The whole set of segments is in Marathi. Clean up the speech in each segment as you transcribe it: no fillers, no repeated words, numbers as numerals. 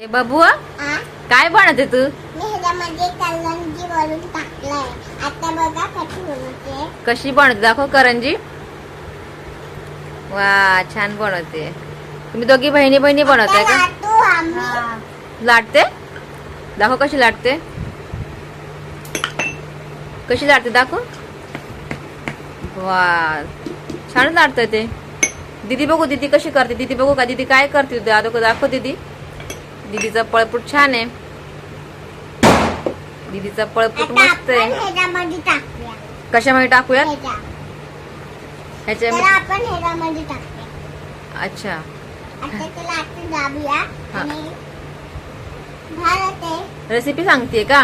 ए बाबू काय बनवते तू? मी ह्याच्यामध्ये करंजी वरून टाकलाय. आता बघा कशी बनवते. कशी बनवते दाखव करंजी. वा छान बनवते. तुम्ही दोघी बहिणी बहिणी बनवताय का? लाटू आम्ही. लाटते दाखव कशी लाटते. कशी लाटते दाखव. वा छान लाटतंय ते. दीदी बघू दीदी कशी करते. दीदी बघू का दीदी काय करते. दाखव दीदी. दीदीचा पळपूट छान आहे. दीदीचा पळपूट मस्त आहे. ह्याच्यामध्ये टाकूया. कशामध्ये टाकूयात? त्याला आपण ह्याच्यामध्ये टाकूया. अच्छा आता त्याला आपण दाबूया आणि झालं ते. रेसिपी सांगते का?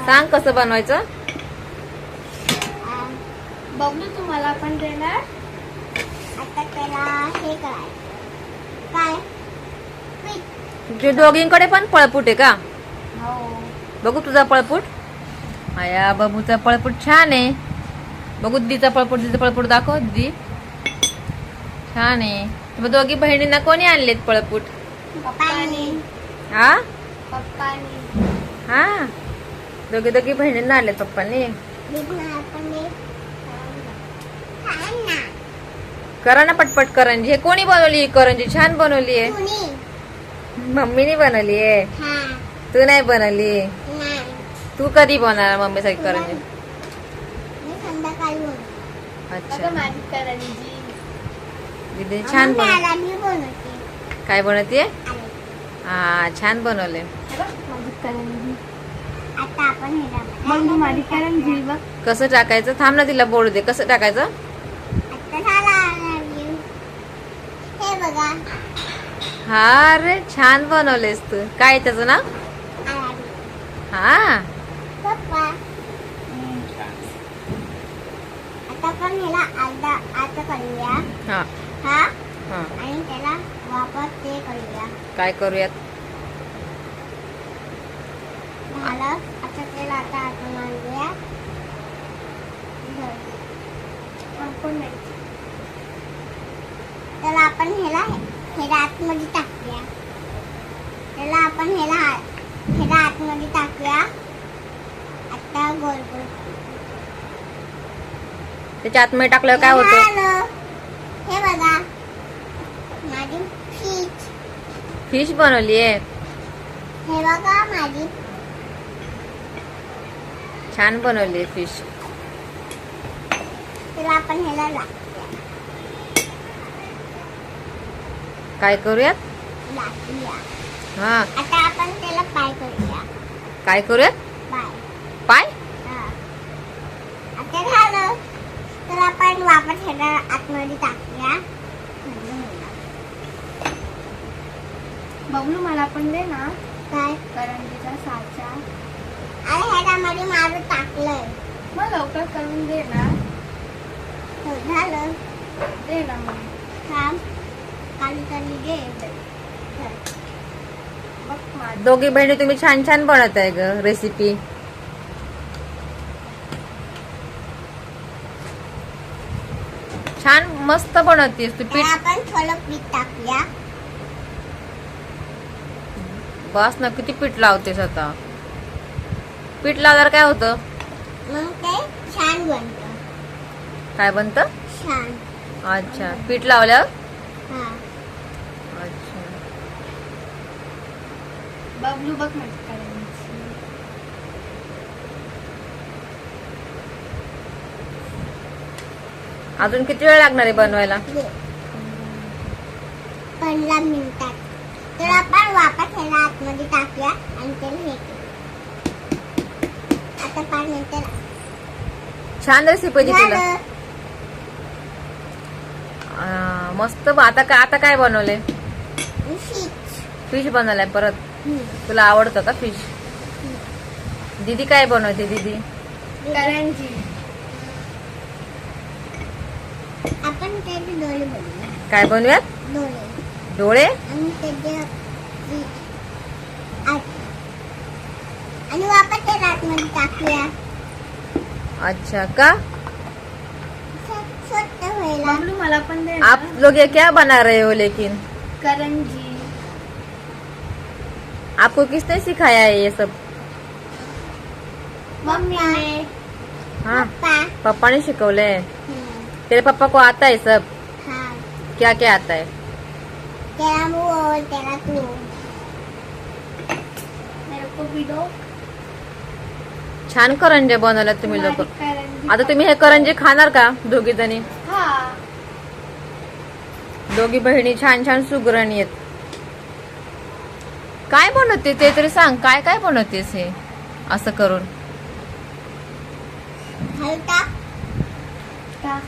सांग कसं बनवायचं. बघू तुम्हाला पण देणार. आता त्याला हे करायचं काय तुझ्या दोघींकडे पण पळपूट आहे का? हो. बघू तुझा पळपूट. आया बाबूचा पळपूट छान आहे. बघू दीदीचा पळपूट दाखव दीदी. छान आहे. मग दोघी बहिणींना कोणी आणलेत पळपूट? पप्पानी. हा पप्पानी. हा दोघी बहिणींना आणलेत पप्पांनी. करा ना पटपट करंजी. हे कोणी बनवली करंजी? छान बनवली आहे. मम्मीने बनवली आहे. तू नाही बनवली. तू कधी बनवणार मम्मीसाठी करंजी? अच्छा दीदी छान काय बनवते. हा छान बनवले. आता आपण माझी करंजी बघ कसं टाकायचं. थांब ना तिला बोलू दे. कसं टाकायचं. हे बघा. हा अरे छान बनवलेस तू. काय त्याचं नाव? हा पप्पा. आता पण ह्याला आता करूया. हा हा हा आणि त्याला वापस ते करूया. काय करूयात. झालं. आता त्याला आता आपण आणूया. त्याला आपण ह्याला आतमध्ये टाकूया. त्याला आपण ह्याला आतमध्ये टाकूया. आता गोल गोल त्याच्या आतमध्ये टाकल्यावर काय होतं. झालं. हे बघा माझी फिश बनवली आहे. हे बघा माझी छान बनवली फिश. त्याला आपण ह्याला लाटूया. काय करूयात. हा आता आपण त्याला पाय करूया. काय करूयात. पाय. पाय. हा. आता झालं. तर आपण वापस ह्याला आतमध्ये टाकूया. बबलू मला पण दे ना. काय करंजीचा साचा. अरे ह्याच्यामध्ये माझं टाकलंय. मग लवकर करून दे ना. हो झालं. दे ना मग. थांब. खाली दे. दोघी बहिणी तुम्ही छान छान बनवताय ग रेसिपी. छान मस्त बनवतेस तू. पीठ आपण थोडं पीठ टाकूया. बस ना किती पीठ लावतेस आता. पीठ लावल्यावर काय होतं. मग ते छान बनतं. काय बनतं. छान. अच्छा पीठ लावल्यावर. हा. अच्छा बबलू बघ माझी करंजी. अजून किती वेळ लागणार आहे बनवायला. 15 मिनिटात. तर आपण वापस ह्याला आतमध्ये टाकूया आणि त्याला हे करू. आता 5 मिनिटं. छान रेसिपी तुला. मस्त. आता काय बनवले. फिश बनवलाय परत. तुला आवडतं का फिश. दीदी काय बनवते. दीदी करंजी. आपण त्याचे डोळे बनवूया. काय बनवूयात. डोळे. आणि त्याचे आणि वापस त्याला आतमध्ये टाकूया. अच्छा का. स्वच्छ व्हायला. मला पण दे. आप लोग ये क्या बना रहे हो लेकिन. करंजी. आपको किसने सिखाया है ये सब? मम्मी ने। हाँ, पापा। पापा ने शिकवले. तेरे पापा को आता है सब? हाँ. क्या क्या आता है? तेरा मुंह तेरा तू. मेरे को भी दो. छान करंजे बनवल्या तुम्ही लोक. करंजी. आता तुम्ही हे करंजे खाणार का दोघी जणी? हाँ. दोघी बहिणी छान छान सुगरणी आहेत. काय बनवते ते तरी सांग. काय काय बनवतेस हे असं करून? हलता. का?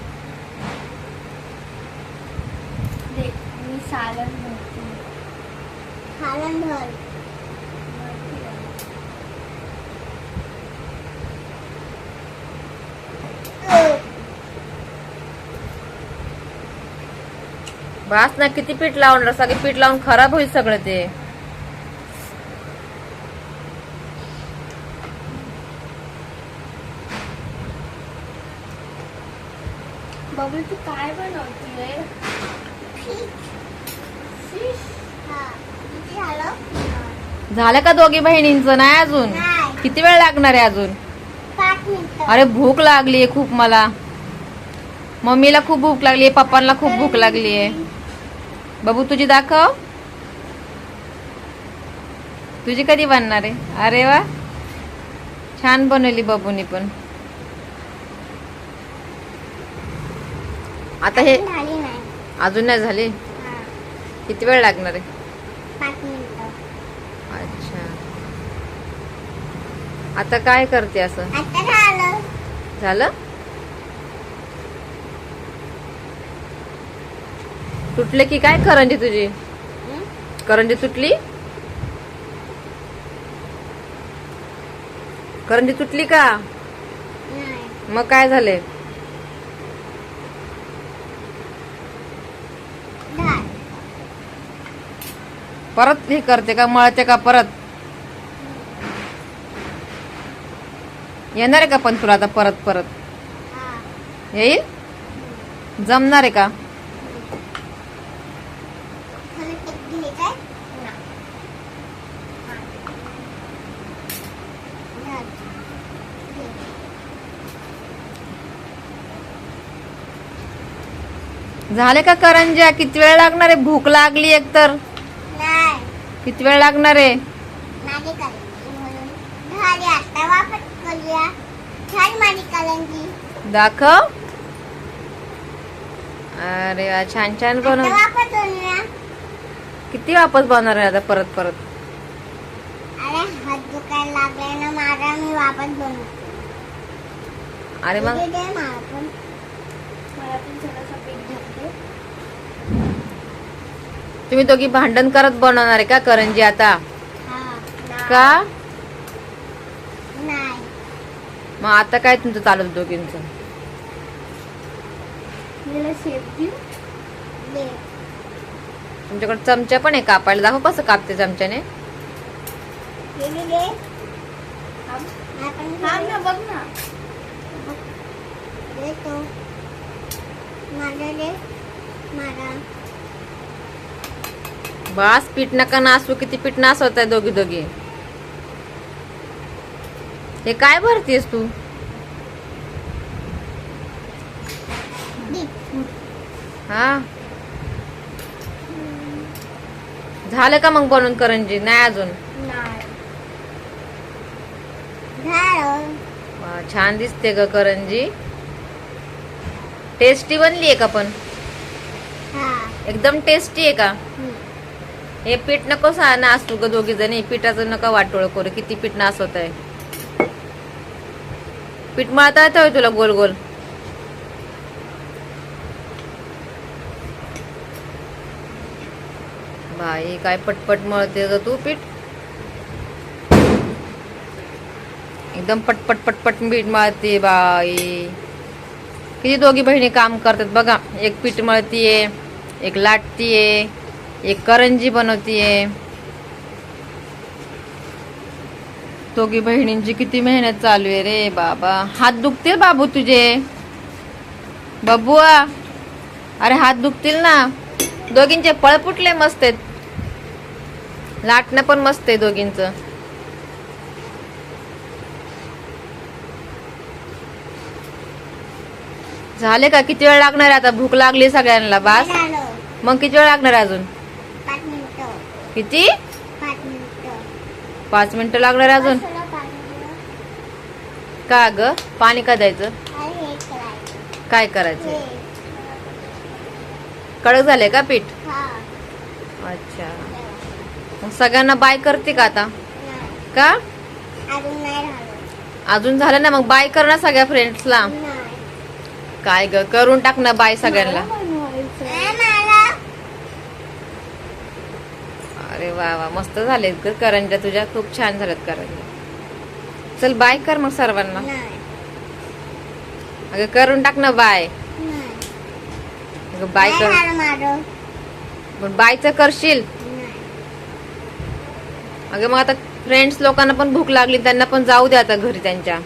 देख मी सालन भरती. सालन भर. बास ना, किती पीठ लावणार? सगळे पीठ लावून खराब होईल सगळं ते. बबलू तू काय बनवतीये? फिश. हाँ. किती झालं? झालं का दोघी बहिणींचं? नाही अजून. नाही. किती वेळ लागणार आहे अजून? 5 मिनिटं. अरे भूक लागलीये खूप मला. मम्मीला खूप भूक लागलीये, पप्पांना खूप भूक लागलीये. बाबू तुझी दाखव. तुझी कधी बनणार आहे? अरे वा, छान बनवली बाबूनी पण. आता हे झाली नाही. अजून नाही झाले. हाँ. किती वेळ लागणार आहे? 5 मिनिटं. अच्छा, आता काय करते असं? आता झालं. झालं? तुटले की काय करंजी तुझी? करंजी तुटली? करंजी तुटली का? नाही. मग काय झाले? झालं. परत हे करते का? मळते का परत? येणार आहे का पण तुला आता परत परत? हाँ. येईल? जमणार आहे का? खाली टेक घ्यायचंय? ना. हाँ. झालं. झाले का करंज्या? किती वेळ लागणार आहे? भूक लागली एकतर. नाही. किती वेळ लागणार आहे? माझी करंजी म्हणून झाली. आता वापस करूया. छान माझी करंजी. दाखव. अरे वा, छान छान आता बनव. वापस बनवूया. किती वापस बनवणार आहे आता परत परत? अरे हात दुखायला लागले ना माझा. मी वापस बनवतो. अरे मग दे मला पण. मला पण थोडंसं पीठ घालते. तुम्ही दोघी भांडण करत बनवणार आहे का करंजी आता? हाँ. का? नाही. मग आता काय तुमचं चालू आहे दोघींचं? मला शेप देऊ दे. तुमच्याकडे चमचा पण आहे कापायला? दाखव कसं कापते चमच्याने. दे दे दे. थांब ना, बघ ना. दे तो. माझा दे. माझा. बास, पीठ नका नासू. किती पीठ नासवत आहे दोघी दोघी. हे काय भरतीस तू? हा, झालं का मग बनवून करंजी? नाही अजून. नाही. झालं. वा, छान दिसते ग करंजी. टेस्टी बनली आहे का पण? हाँ. एकदम टेस्टी आहे का? हे पीठ नको नासू ग दोघी जणी. पिठाचं नका वाटोळ करू. किती पीठ नासवत आहे. पीठ मळता येतं तुला गोल गोल? बाई, काय पटपट मळते ग तू पीठ. एकदम पटपट पटपट पीठ मळते बाई. किती दोघी बहिणी काम करतात बघा. एक पीठ मळतीये, एक लाटतीये, एक करंजी बनवतीये. दोघी बहिणींची किती मेहनत चालू आहे रे बाबा. हात दुखतील बाबू तुझे. बबुआ, अरे हात दुखतील ना. दोघींचे पळ फुटले मस्त आहेत. लाटणं पण मस्त आहे दोघींचं. झाले का? किती वेळ लागणार आहे आता? भूक लागली सगळ्यांना. बास. झालं. मग किती वेळ लागणार आहे अजून? 5 मिनिटं. किती? 5 मिनिटं. 5 मिनिटं लागणार आहे अजून? कशाला 5 मिनिटं? का ग? पाणी का द्यायचं? अरे हे करायचं. काय करायचं? हे. कडक झाले का पीठ? हा. अच्छा. मग सगळ्यांना बाय करते का आता? नाही. का? अजून नाही राहिलं. अजून झालं ना? मग बाय कर ना सगळ्या फ्रेंड्सला. नाही. काय ग? करून टाक ना बाय सगळ्यांना. मला अरे वा वा, मस्त झालेत ग करंज्या तुझ्या. खूप छान झाल्यात करंज्या. चल बाय कर मग सर्वांना. नाही. अगं करून टाक ना बाय. नाही. अगं बाय नाही कर. झालं माझं. पण बायचं करशील. नाही. अगं मग आता फ्रेंड्स लोकांना पण भूक लागली, त्यांना पण जाऊ दे आता घरी त्यांच्या.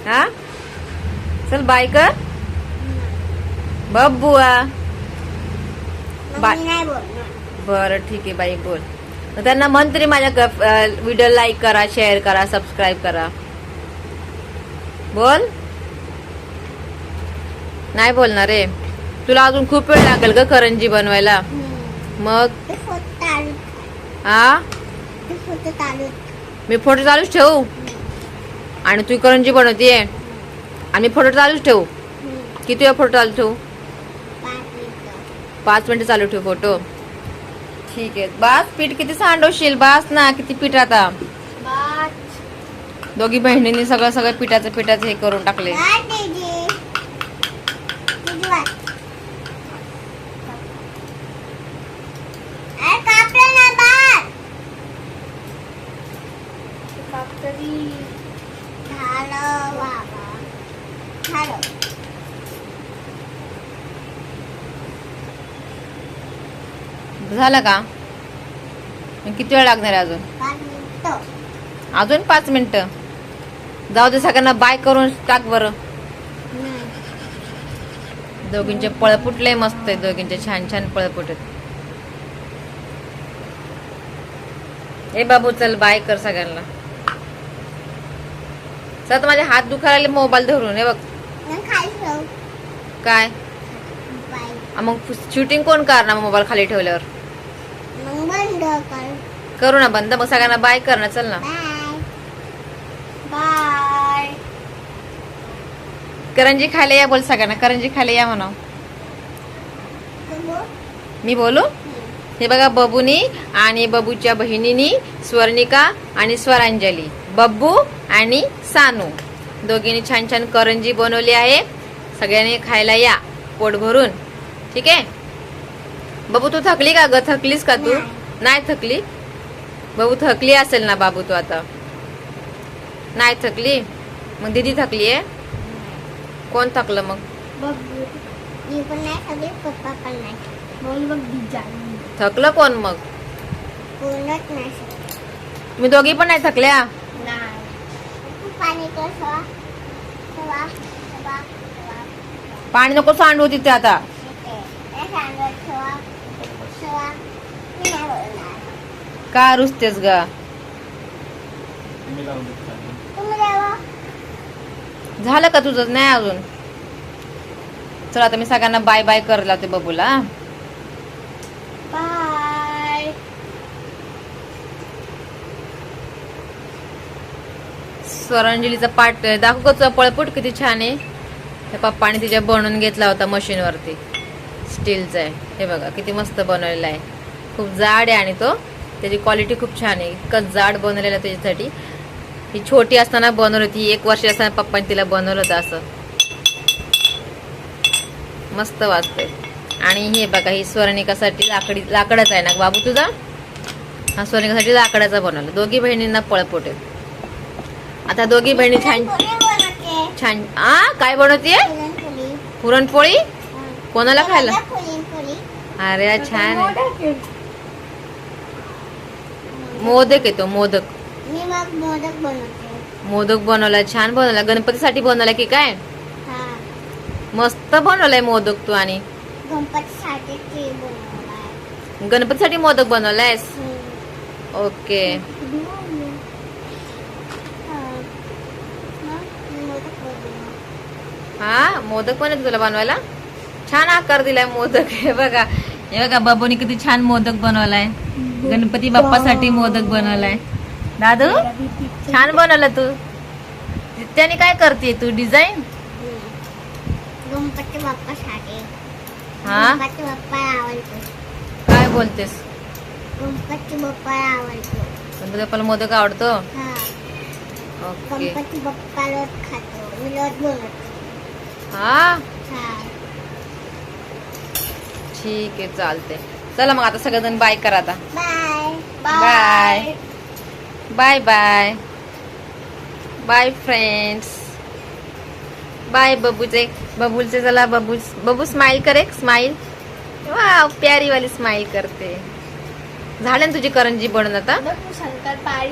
हा चल बाय कर बब्बुआ. मग बाय. मी नाही बोलणार. बरं ठीक आहे बाई, बोल. मग त्यांना म्हण तरी माझ्या व्हिडिओ लाईक करा, शेअर करा, सबस्क्राईब करा. बोल. नाही बोलणार रे. तुला अजून खूप वेळ लागेल ग करंजी बनवायला. मग ते फोटो चालू. हा ते फोटो चालू. मी फोटो चालूच ठेवू आणि तू करंजी बनवतीये आणि फोटो चालूच ठेवू. किती वेळ फोटो चालू ठेवू? 5 मिनिटं. 5 मिनिटं चालू ठेवू फोटो. ठीक आहे. बास. पीठ किती सांडवशील? बास ना. किती पीठ आता? दोघी बहिणींनी सगळं पिठाचं हे करून टाकले. काय दीदी? दीदी वाट. अरे कापलं ना बाळ. कापतरी. झालं बाबा. झालं. झालं का? मग किती वेळ लागणार आहे अजून? 5 मिनिटं. अजून 5 मिनिटं. जाऊ दे, सगळ्यांना बाय करून टाक बरं. नाही. दोघींचे पळपुट लय मस्त आहे. दोघींचे छान छान पळपुट आहेत. ए बाबू चल बाय कर सगळ्यांना. सर माझे हात दुखायला मोबाईल धरून. हे बघ. मग खाली ठेव. काय बाय. मग शूटिंग कोण करणार मोबाईल खाली ठेवल्यावर? मग बंद कर. करू ना बंद. मग सगळ्यांना बाय कर ना. चल ना. बाय. बाय. करंजी खायला या बोल सगळ्यांना. करंजी खायला या म्हणा. मी बोलू? हे बघा, बबूनी आणि बबूच्या बहिणीनी स्वर्णिका आणि स्वरांजली, बब्बू आणि सानू दोघींनी छान छान करंजी बनवली आहे. सगळ्यांनी खायला या पोट भरून. ठीक आहे. बबू तू थकली का ग? थकलीस का तू? नाही थकली. बबू थकली असेल ना बाबू तू आता? नाही थकली. मग दीदी थकली आहे. कोण थकलं मग? बब्बू. मी पण नाही थकली, पप्पा पण नाही. बोल बघ दिजा. थकलं कोण मग? कोणच नाही. तुम्ही दोघी पण नाही थकल्या? नाही. पाणी कर सवा. सवा. सवा. सवा. पाणी नको सांडू तिथे आता. नाही सांगत सवा. सवा. मी नाही बोलणार. का रुसतेस ग? तुम्ही द्यावा. झालं का तुझं? नाही अजून. चल आता मी सगळ्यांना बाय बाय करायला लावते बबूला. बाय. स्वरांजलीचा पाठ दाखव का? पळपूट किती छान आहे. त्या पप्पाने तिच्या बनवून घेतला होता मशीन वरती. स्टीलचा आहे. हे बघा किती मस्त बनवलेला आहे. खूप जाड आहे आणि तो त्याची क्वालिटी खूप छान आहे. इतकं जाड बनवलेलं त्याच्यासाठी. ही छोटी असताना बनवली होती. 1 वर्ष असताना पप्पाने तिला बनवलं होतं असं. मस्त वाजतंय. आणि हे बघा, ही स्वर्णिकासाठी लाकडाचा आहे ना बाबू तुझा? हा स्वर्णिकासाठी लाकडाचा बनवला. दोघी बहिणींना पळपोट आहे. आता दोघी बहिणी छान छान. काय बनवतीये? पुरणपोळी. कोणाला खायला? अरे छान आहे. मोदक येतो. मोदक. मी मग मोदक बनवते. मोदक बनवला. छान बनवला. गणपतीसाठी बनवला की काय? हा. मस्त बनवलाय मोदक तू. आणि गणपतीसाठी ते बनवलाय. गणपतीसाठी मोदक बनवलायस? ओके. हा मोदक पण येतो तुला बनवायला? छान आकार दिलाय मोदक. हे बघा बाबूनी किती छान मोदक बनवलाय. गणपती बाप्पासाठी मोदक बनवलाय. दादू छान बनवलं तू. त्याने काय करते तू डिझाईन? गणपती बाप्पासाठी. हा गणपती बाप्पाला आवडतो. काय बोलतेस? गणपती बाप्पाला आवडतो. गणपती बाप्पाला मोदक आवडतो? हा. ओके. गणपती बाप्पा रोज खातो. मी रोज बनवतो. हा हा. ठीक आहे चालते. चला मग आता सगळेजण बाय करा आता. Bye bye bye bye bye friends. Bye बबूलचे चला. बबू स्माइल करे. स्माइल. वाव प्यारी वाली स्माइल करते. झाले ना तुझी करंजी बनवून आता? शंकरपाळी